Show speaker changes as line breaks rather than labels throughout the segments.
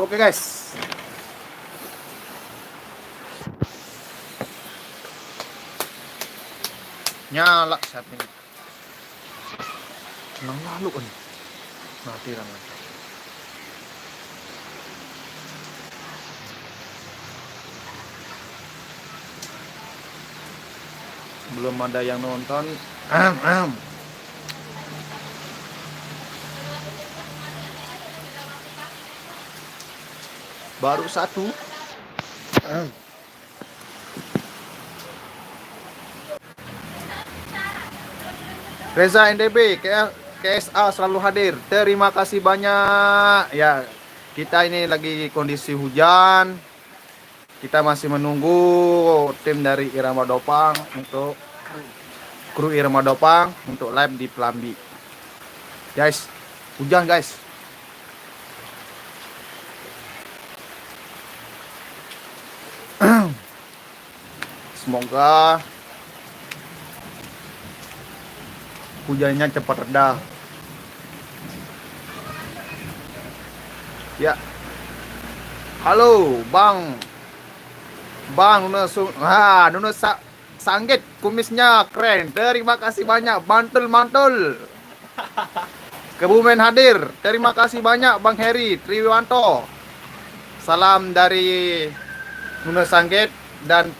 Oke guys. Nyala saat ini. Nang lalu kan. Mati kan. Belum ada yang nonton. Baru satu. Reza NDB, KSA selalu hadir. Terima kasih banyak. Ya, kita ini lagi kondisi hujan. Kita masih menunggu tim dari Irama Dopang untuk kru Irama Dopang untuk live di Pelambi. Guys, hujan guys. Semoga hujannya cepat reda. Ya. Halo, Bang. Nuna Sanggit, kumisnya keren. Terima kasih banyak. Mantul. Kebumen hadir. Terima kasih banyak Bang Heri Triwanto. Salam dari Nuna Sanggit dan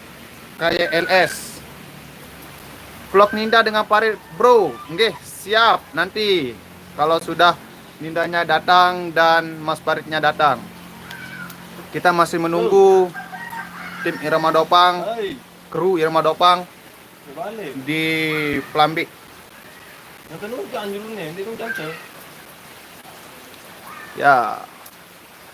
KYLS. Vlog Ninda dengan Parit, bro. Nggih, siap. Nanti kalau sudah Nindanya datang dan Mas Paritnya datang. Kita masih menunggu tim Irama Dopang, kru Irama Dopang di Pelambi. Ya.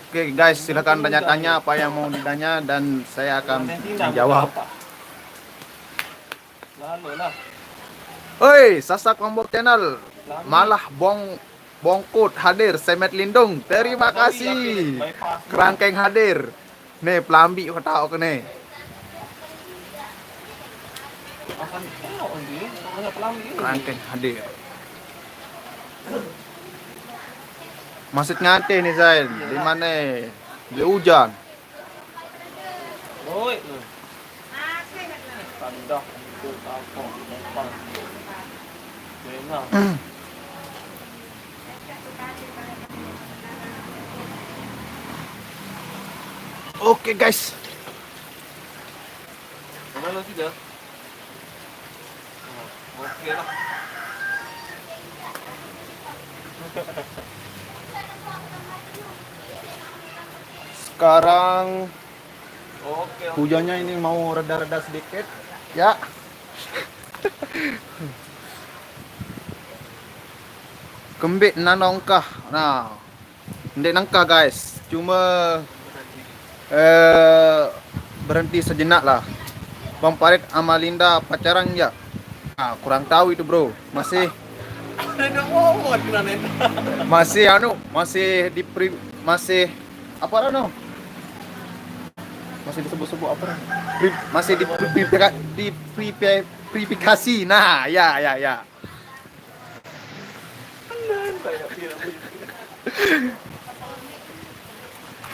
Oke guys, silakan tanya-tanya apa yang mau ditanya dan saya akan menjawab. Oi, Sasa Kelompok Channel. Malah Bongkut hadir, Semet Lindung. Terima kasih. Kerangkeng hadir. Nih, Pelambi kau tahu ke nih. Kerangkeng hadir. Masih ngate nih Zain. Di mana? Di hujan. Oke guys.
Mana tidak? Oke lah.
Sekarang hujannya ini mau reda-reda sedikit. Ya. Kembik nanongkah. Nah. Ndek nangkah guys. Cuma berhenti sejenak lah. Bang Parit Amalinda pacaran ya? Nah, kurang tahu itu bro. Masih masih apa no? Masih disebut-sebut apa? Masih di verifikasi. Nah, ya.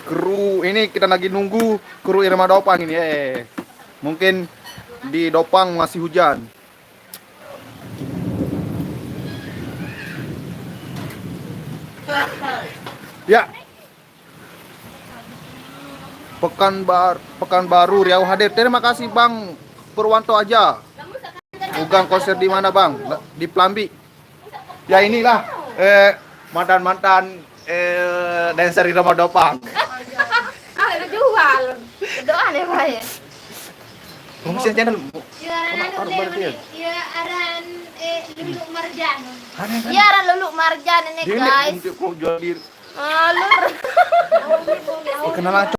Kru ini kita lagi nunggu kru Irama Dopang ini. Mungkin di Dopang masih hujan. Ya. Pekanbaru Riau hadir. Terima kasih Bang Purwanto aja. Bukan konser di mana Bang? Di Pelambi. Ya inilah mantan dancer Irama Dopang.
Ada jual. Doa deh Pak ya.
Promosi channel.
Ya aran Luluk Marjan. Ya aran Luluk Marjan ini guys.
Untuk jual diri.
Alur.
Kenalan.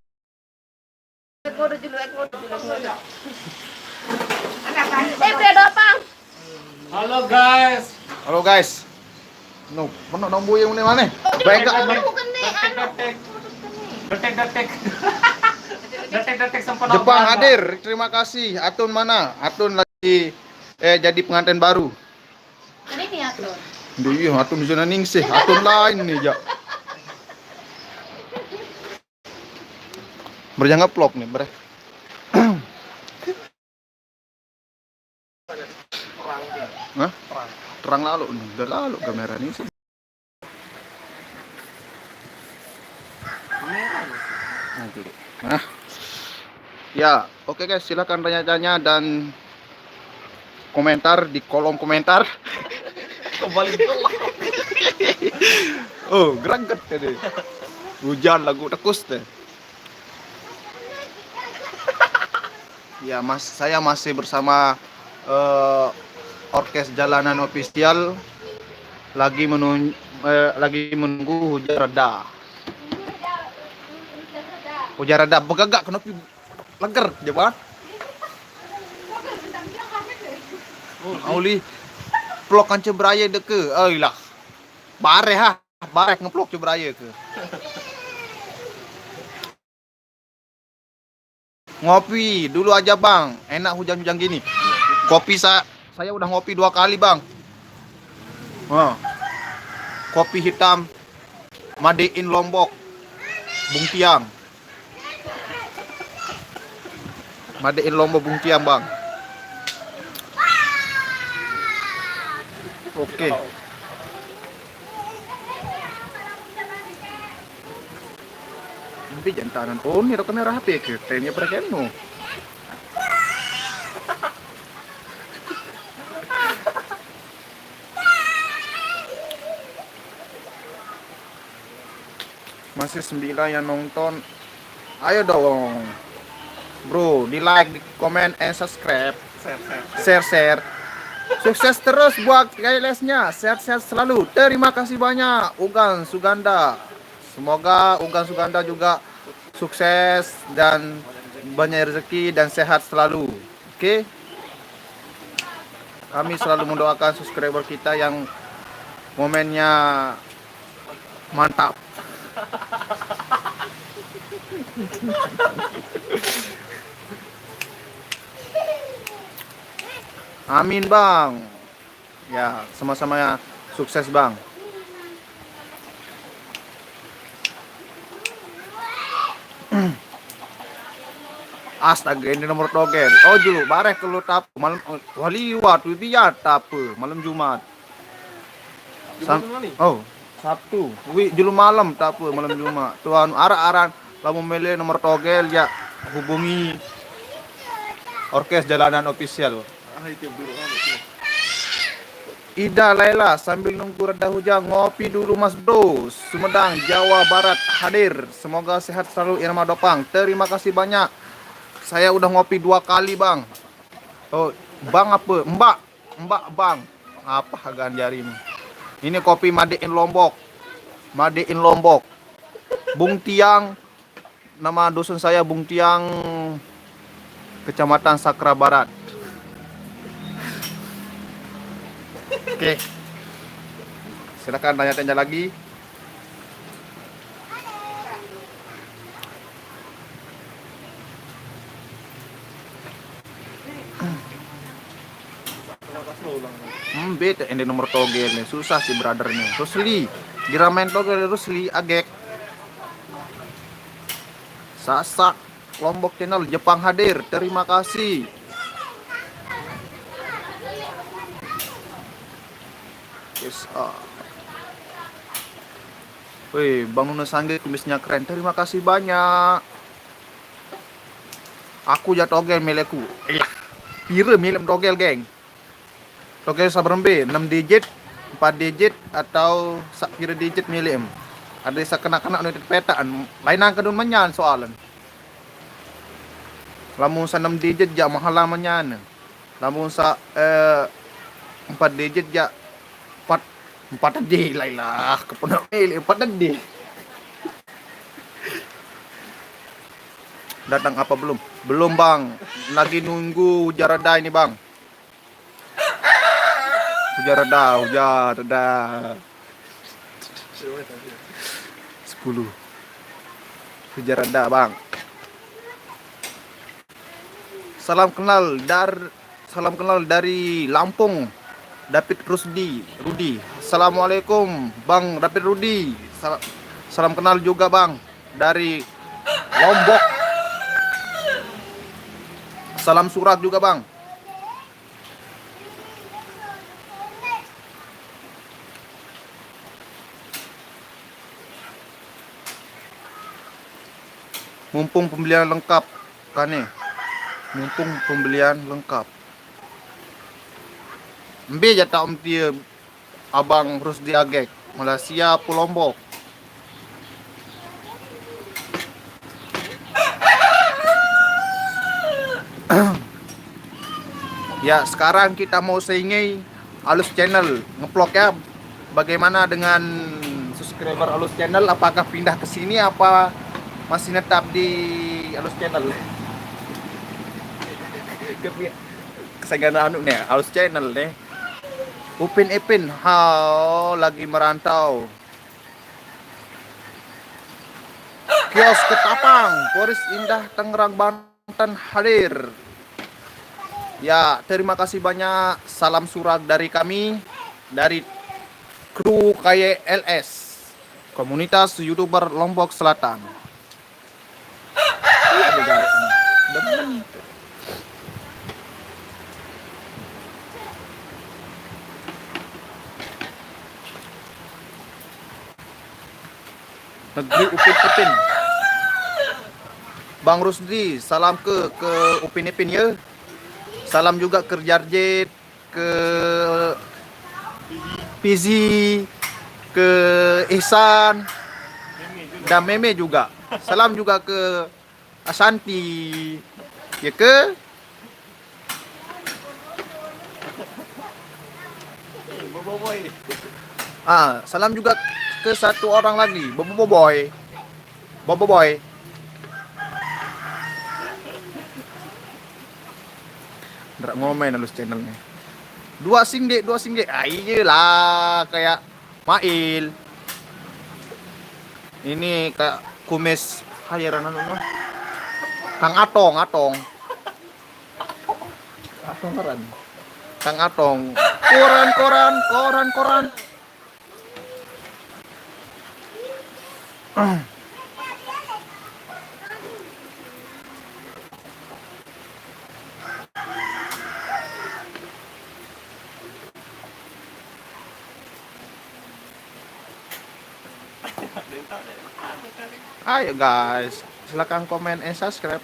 Dopang.
Halo guys.
No, mana nomor yang mana? Baik enggak?
Detek sempat
Jepang hadir. Terima kasih. Atun mana? Atun lagi jadi pengantin baru.
Ini nih Atun.
Iya, Atun di sana ningsih. Atun lain nih, Jak. Berjangan vlog nih, bre. Hah? Terang lalu, udah lalu kamera ini sih. Nah, ya, oke guys, silakan tanya-tanya dan komentar di kolom komentar.
Kembali gelap.
Oh, greget tadi. Hujan lagu tekus teh. Ya, saya masih bersama Orkes Jalanan Official lagi menunggu hujan reda. Hujan reda, begagak kenapa leger jabat? Auli vlog kan cebraya deke. Lah. Bare ha, barek ngeplok cebraya ke. Ngopi dulu aja bang, enak hujan-hujan gini. Kopi saya udah ngopi 2 kali bang. Kopi hitam Made in Lombok, Bung Tiang. Made in Lombok Bung Tiang bang. Oke. Tapi jantanan ini kamera HP ke trennya perkeno. Masih 9 yang nonton. Ayo dong. Bro, di like, di komen, and subscribe. Share. Sukses terus buat KLS-nya. Sehat-sehat selalu. Terima kasih banyak Ugan Suganda. Semoga Ugan Suganda juga sukses dan banyak rezeki dan sehat selalu. Oke? Kami selalu mendoakan subscriber kita yang momennya mantap. Amin bang. Ya, sama-sama sukses bang. Astaga, ini nomor togel. Oh julu, barek kalau tap malam waliwat wibiat tap malam Jumat. Oh, Sabtu. Julu malam tap malam Jumat. Tuan arah-arah lamu milih nomor togel ya hubungi Orkes Jalanan Official. Ida Laila sambil nunggu reda hujan ngopi dulu Mas Bro. Sumedang, Jawa Barat hadir. Semoga sehat selalu Irma Dopang. Terima kasih banyak. Saya udah ngopi 2 kali bang. Oh bang apa? Mbak bang. Apa hargaan jari ini? Ini kopi Made in Lombok. Made in Lombok. Bung Tiang. Nama dusun saya Bung Tiang, Kecamatan Sakra Barat. Oke. Silakan tanya-tanya lagi. Beda ini nomor togel nih, susah sih brother nih. Rusli, diramen togel Rusli agek. Sasak Lombok Channel Jepang hadir. Terima kasih. Yes, Wih, bangunan sanggit kumisnya keren. Terima kasih banyak. Aku jatuh togel milikku. Pira milik togel, geng. Togel sabrembe 6 digit, 4 digit atau sak pira digit milik em. Ada sak kena-kena nu petaan. Lain ang kadun manyan soalan. Lamun sa 6 digit ja mahal manyan. Lamun sa 4 digit ja 4 D lah kepenak milik 4 D. Datang apa belum? Belum bang. Lagi nunggu hujan reda ini bang. Hujan reda. 10. Hujan reda bang. Salam kenal dari Lampung. David Rudi. Assalamualaikum Bang David Rudi. Salam kenal juga bang dari Lombok. Salam surat juga bang. Mumpung pembelian lengkap kan nih. Mumpung pembelian lengkap. Mbe jata om tia abang Rusdi Agek, Malaysia Pulombok. Ya, sekarang kita mau saingi Alus Channel ngeplok ya. Bagaimana dengan subscriber Alus Channel? Apakah pindah ke sini apa masih netap di Alus Channel? Kesayangan anu nih, Alus Channel nih. Upin Ipin, lagi merantau. Kios Ketapang, Poris Indah Tangerang Banten hadir. Ya, terima kasih banyak. Salam surat dari kami, dari kru KYLS, komunitas YouTuber Lombok Selatan. Negeri Upin Ipin. Bang Rusdi, salam ke Upin Ipin ya. Salam juga ke Jarjet, ke Pizi, ke Ihsan, dan Meme juga. Salam juga ke Asanti, ya ke? Salam juga ke satu orang lagi, Bobo Boy. Bobo Boy. Nggak ngomen Alus channelnya. Dua singde. Iyalah kayak Mail. Ini kayak kumis hayaran anu. Kang Atong. Atong keren. Kang Atong. Koran. Ayo guys, silakan komen and subscribe.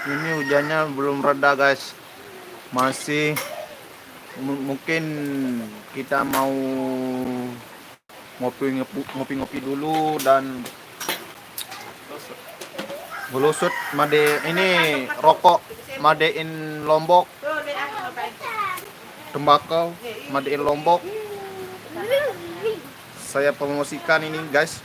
Ini hujannya belum reda guys, masih mungkin kita mau ngopi dulu dan belusut made ini rokok made in Lombok, tembakau made in Lombok. Saya promosikan ini guys.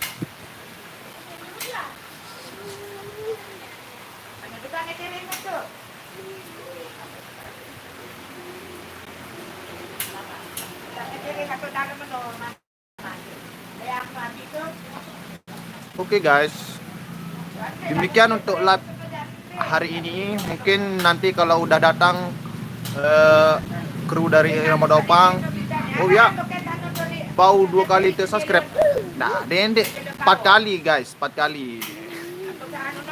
Oke guys, demikian untuk live hari ini. Mungkin nanti kalau udah datang kru dari Ramadopang, oh ya, bau 2 kali subscribe. Nah, dendek 4 kali guys, 4 kali.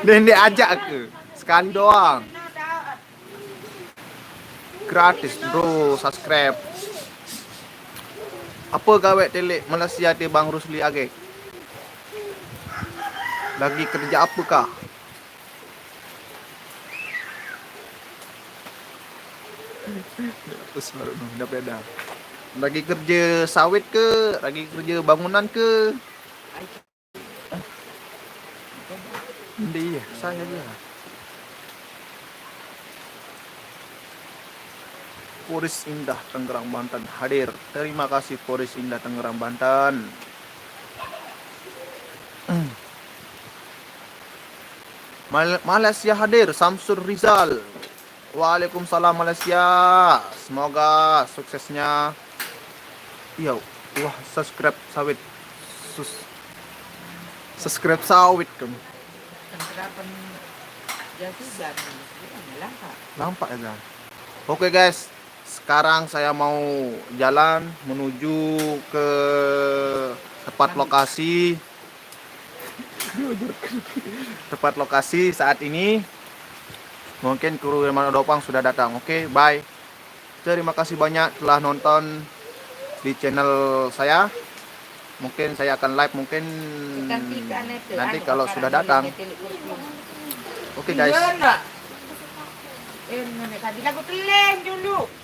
Dendek ajak ke sekali doang. Gratis bro, subscribe. Apa gawe telek Malaysia te Bang Rusli Agek? Lagi kerja apa kah? Terus baru udah beda. Lagi kerja sawit ke? Lagi kerja bangunan ke? Iya, saya aja. Poris Indah Tangerang Banten hadir. Terima kasih Poris Indah Tangerang Banten. Malaysia hadir, Samsul Rizal. Waalaikumsalam Malaysia. Semoga suksesnya. Iya, wah subscribe sawit. Subscribe sawit kan. Lampak ya kan. Oke guys, Sekarang saya mau jalan menuju ke tempat lokasi. Tempat lokasi saat ini. Mungkin kru Herman Odopang sudah datang. Oke, bye. Terima kasih banyak telah nonton di channel saya. Mungkin saya akan live mungkin nanti kalau sudah datang. Oke guys.
Iya, nak. Sabi lagu tulen dulu.